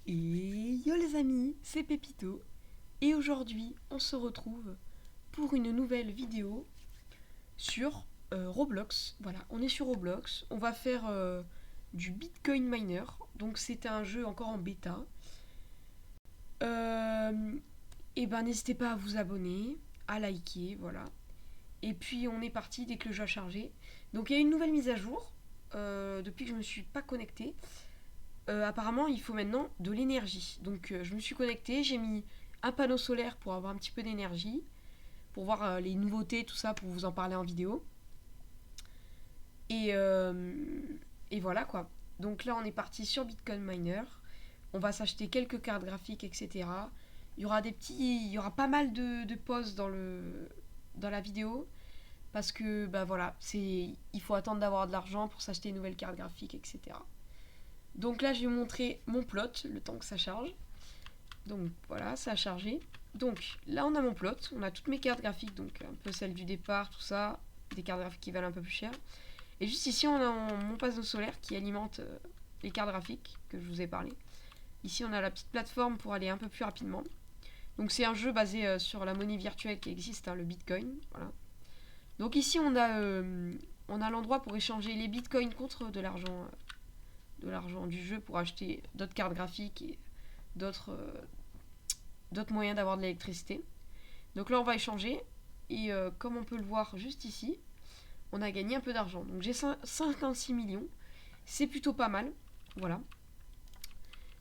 Et yo les amis, c'est Pépito. Et aujourd'hui, on se retrouve pour une nouvelle vidéo sur Roblox. Voilà, on est sur Roblox. On va faire du Bitcoin Miner. Donc c'est un jeu encore en bêta. Et ben n'hésitez pas à vous abonner, à liker, voilà. Et puis on est parti dès que le jeu a chargé. Donc il y a une nouvelle mise à jour depuis que je ne me suis pas connectée. Apparemment, il faut maintenant de l'énergie. Donc, je me suis connectée, j'ai mis un panneau solaire pour avoir un petit peu d'énergie, pour voir les nouveautés, tout ça, pour vous en parler en vidéo. Et, euh, et voilà quoi. Donc là, on est parti sur Bitcoin Miner. On va s'acheter quelques cartes graphiques, etc. Il y aura pas mal de pauses dans la vidéo. Parce que, bah voilà, il faut attendre d'avoir de l'argent pour s'acheter une nouvelle carte graphique, etc. Donc là, je vais vous montrer mon plot, le temps que ça charge. Donc voilà, ça a chargé. Donc là, on a mon plot, on a toutes mes cartes graphiques, donc un peu celles du départ, tout ça, des cartes graphiques qui valent un peu plus cher. Et juste ici, on a mon panneau solaire qui alimente les cartes graphiques que je vous ai parlé. Ici, on a la petite plateforme pour aller un peu plus rapidement. Donc c'est un jeu basé sur la monnaie virtuelle qui existe, hein, le Bitcoin. Voilà. Donc ici, on a l'endroit pour échanger les Bitcoins contre de l'argent du jeu pour acheter d'autres cartes graphiques et d'autres moyens d'avoir de l'électricité. Donc là, on va échanger. Et comme on peut le voir juste ici, on a gagné un peu d'argent. Donc j'ai 56 millions. C'est plutôt pas mal. Voilà.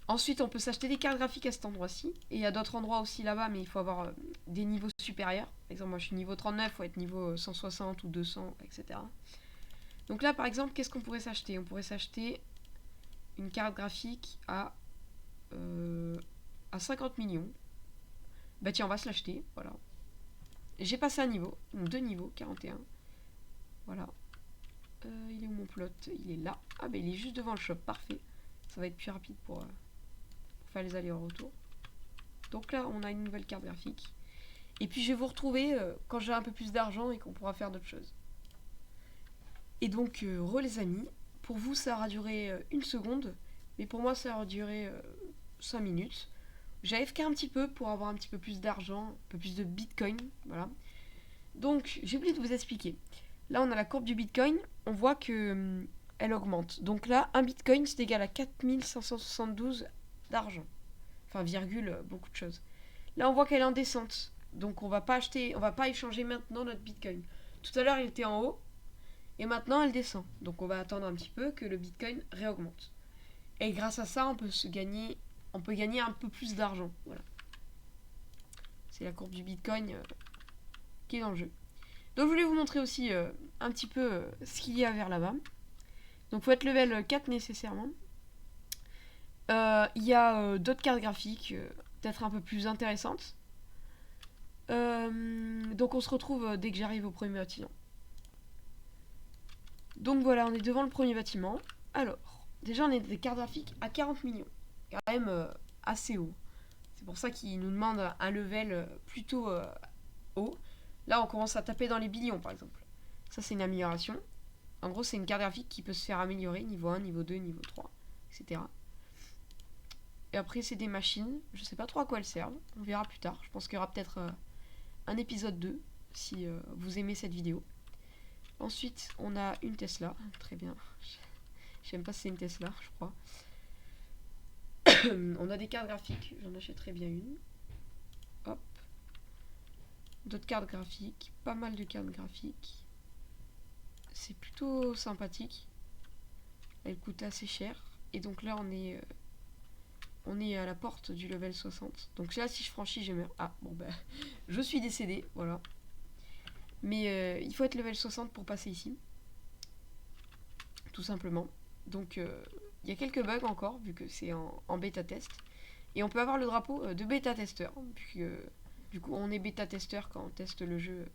Ensuite, on peut s'acheter des cartes graphiques à cet endroit-ci. Et il y a d'autres endroits aussi là-bas, mais il faut avoir des niveaux supérieurs. Par exemple, moi je suis niveau 39, il faut être niveau 160 ou 200, etc. Donc là, par exemple, qu'est-ce qu'on pourrait s'acheter? On pourrait s'acheter une carte graphique à 50 millions. Bah tiens, on va se l'acheter, voilà. J'ai passé un niveau, donc 2 niveaux, 41. Voilà. Il est où mon plot? Il est là. Ah bah il est juste devant le shop, parfait. Ça va être plus rapide pour faire les allers-retours. Donc là, on a une nouvelle carte graphique. Et puis je vais vous retrouver quand j'ai un peu plus d'argent et qu'on pourra faire d'autres choses. Et donc, les amis, pour vous ça aura duré une seconde, mais pour moi ça aura duré 5 minutes. J'ai AFK un petit peu pour avoir un petit peu plus d'argent, un peu plus de bitcoin, voilà. Donc, j'ai oublié de vous expliquer. Là, on a la courbe du bitcoin, on voit que elle augmente. Donc là, un bitcoin c'est égal à 4572 d'argent. Enfin, virgule, beaucoup de choses. Là, on voit qu'elle est en descente. Donc, on va pas échanger maintenant notre bitcoin. Tout à l'heure, il était en haut et maintenant, elle descend. Donc, on va attendre un petit peu que le bitcoin réaugmente. Et grâce à ça, on peut gagner un peu plus d'argent. Voilà. C'est la courbe du bitcoin qui est dans le jeu. Donc je voulais vous montrer aussi un petit peu ce qu'il y a vers là-bas. Donc il faut être level 4 nécessairement. Il y a d'autres cartes graphiques, peut-être un peu plus intéressantes. Donc on se retrouve dès que j'arrive au premier bâtiment. Donc voilà, on est devant le premier bâtiment. Alors, déjà on a des cartes graphiques à 40 millions. Quand même assez haut. C'est pour ça qu'ils nous demandent un level plutôt haut. Là on commence à taper dans les billions par exemple. Ça c'est une amélioration. En gros, c'est une carte graphique qui peut se faire améliorer, niveau 1, niveau 2, niveau 3, etc. Et après, c'est des machines. Je sais pas trop à quoi elles servent. On verra plus tard. Je pense qu'il y aura peut-être un épisode 2, si vous aimez cette vidéo. Ensuite, on a une Tesla. Très bien. Je sais même pas si c'est une Tesla, je crois. On a des cartes graphiques. J'en achèterai bien une. Hop. D'autres cartes graphiques. Pas mal de cartes graphiques. C'est plutôt sympathique. Elle coûte assez cher. Et donc là, on est à la porte du level 60. Donc là, si je franchis, je meurs. Ah, bon, bah, je suis décédé, voilà. Mais il faut être level 60 pour passer ici. Tout simplement. Donc, il y a quelques bugs encore, vu que c'est en bêta test. Et on peut avoir le drapeau de bêta testeur. Puisque, du coup, on est bêta testeur quand on teste le jeu.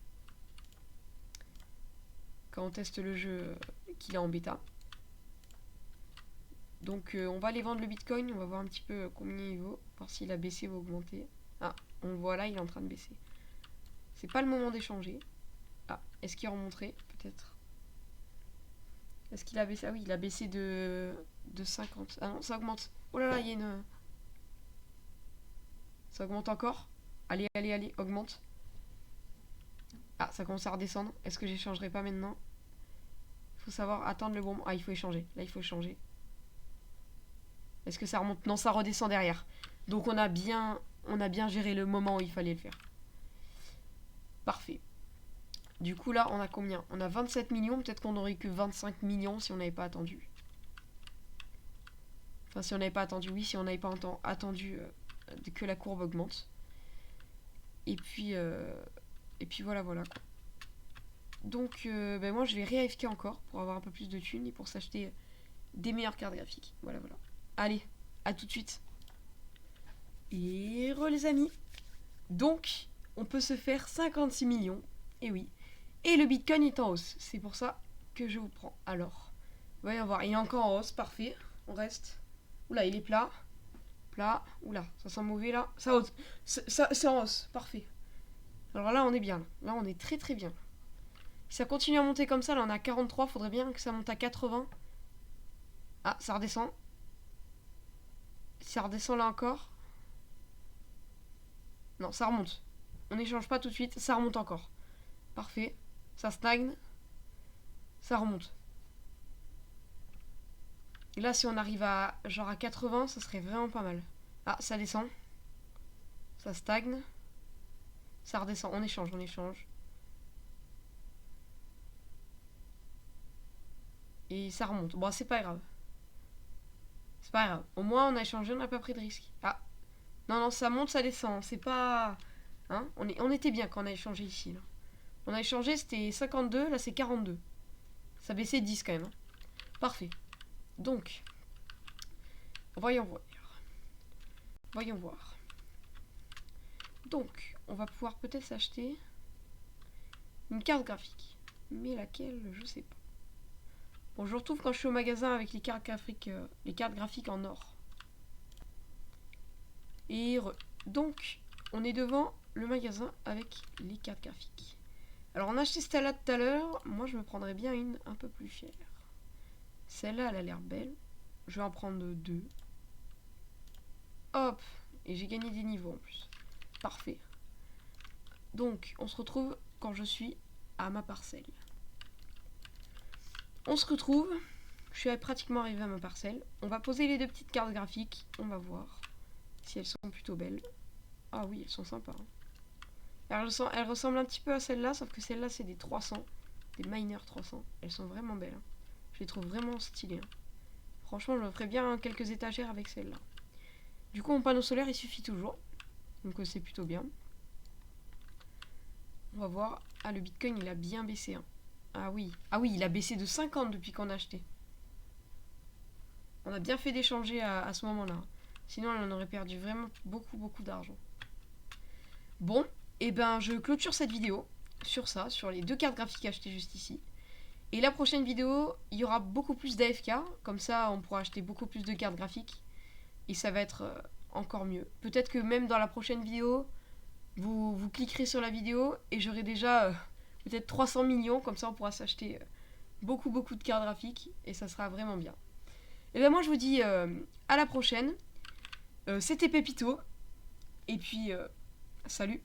Quand on teste le jeu qu'il est en bêta. Donc on va aller vendre le bitcoin, on va voir un petit peu combien il vaut, voir s'il a baissé ou augmenté. Ah, on le voit là, il est en train de baisser. C'est pas le moment d'échanger. Ah, est-ce qu'il remonterait? Peut-être. Est-ce qu'il a baissé? Ah oui, il a baissé de 50. Ah non, ça augmente. Oh là là, il y a une... Ça augmente encore. Allez, allez, allez, augmente. Ah, ça commence à redescendre. Est-ce que j'échangerai pas maintenant? Il faut savoir attendre le bon moment. Ah, il faut échanger. Là, il faut échanger. Est-ce que ça remonte? Non, ça redescend derrière. Donc on a bien géré le moment où il fallait le faire. Parfait. Du coup, là, on a combien? On a 27 millions. Peut-être qu'on aurait que 25 millions si on n'avait pas attendu. Enfin, si on n'avait pas attendu, oui, si on n'avait pas attendu que la courbe augmente. Et puis voilà, voilà, quoi. Donc, ben moi, je vais ré-AFK encore pour avoir un peu plus de thunes et pour s'acheter des meilleures cartes graphiques. Voilà, voilà. Allez, à tout de suite. Et les amis. Donc, on peut se faire 56 millions. Et oui. Et le Bitcoin est en hausse. C'est pour ça que je vous prends. Alors, voyons voir. Il est encore en hausse. Parfait. On reste. Oula, il est plat. Plat. Oula, ça sent mauvais là. Ça hausse. C'est en hausse. Parfait. Alors là, on est bien. Là, on est très très bien. Si ça continue à monter comme ça, là, on a 43. Faudrait bien que ça monte à 80. Ah, ça redescend. Ça redescend là encore. Non, ça remonte. On n'échange pas tout de suite. Ça remonte encore. Parfait. Ça stagne. Ça remonte. Et là, si on arrive à genre à 80, ça serait vraiment pas mal. Ah, ça descend. Ça stagne. Ça redescend. On échange, on échange. Et ça remonte. Bon, c'est pas grave. C'est pas grave. Au moins, on a échangé, on n'a pas pris de risque. Ah. Non, non, ça monte, ça descend. C'est pas... Hein, on était bien quand on a échangé ici. Là. On a échangé, c'était 52, là c'est 42. Ça baissait 10 quand même. Hein. Parfait. Donc, voyons voir. Voyons voir. Donc, on va pouvoir peut-être s'acheter une carte graphique. Mais laquelle, je sais pas. Bon, je retrouve quand je suis au magasin avec les cartes graphiques en or. Et donc, on est devant le magasin avec les cartes graphiques. Alors, on a acheté celle-là tout à l'heure. Moi, je me prendrais bien une un peu plus chère. Celle-là, elle a l'air belle. Je vais en prendre 2. Hop. Et j'ai gagné des niveaux en plus. Parfait. Donc, on se retrouve quand je suis à ma parcelle. On se retrouve. Je suis pratiquement arrivé à ma parcelle. On va poser les 2 petites cartes graphiques. On va voir si elles sont plutôt belles. Ah oui, elles sont sympas. Hein. Elles ressemblent un petit peu à celle-là, sauf que celle-là, c'est des 300. Des Miner 300. Elles sont vraiment belles. Hein. Je les trouve vraiment stylées. Hein. Franchement, je me ferais bien quelques étagères avec celle-là. Du coup, mon panneau solaire, il suffit toujours. Donc, c'est plutôt bien. On va voir. Ah, le Bitcoin, il a bien baissé. Hein. Ah oui. Ah oui, il a baissé de 50 depuis qu'on a acheté. On a bien fait d'échanger à ce moment-là. Sinon, on aurait perdu vraiment beaucoup, beaucoup d'argent. Bon, et ben, je clôture cette vidéo sur ça, sur les 2 cartes graphiques achetées juste ici. Et la prochaine vidéo, il y aura beaucoup plus d'AFK. Comme ça, on pourra acheter beaucoup plus de cartes graphiques. Et ça va être encore mieux. Peut-être que même dans la prochaine vidéo, vous cliquerez sur la vidéo et j'aurai déjà peut-être 300 millions. Comme ça, on pourra s'acheter beaucoup, beaucoup de cartes graphiques. Et ça sera vraiment bien. Et bien moi, je vous dis à la prochaine. C'était Pépito. Et puis, salut.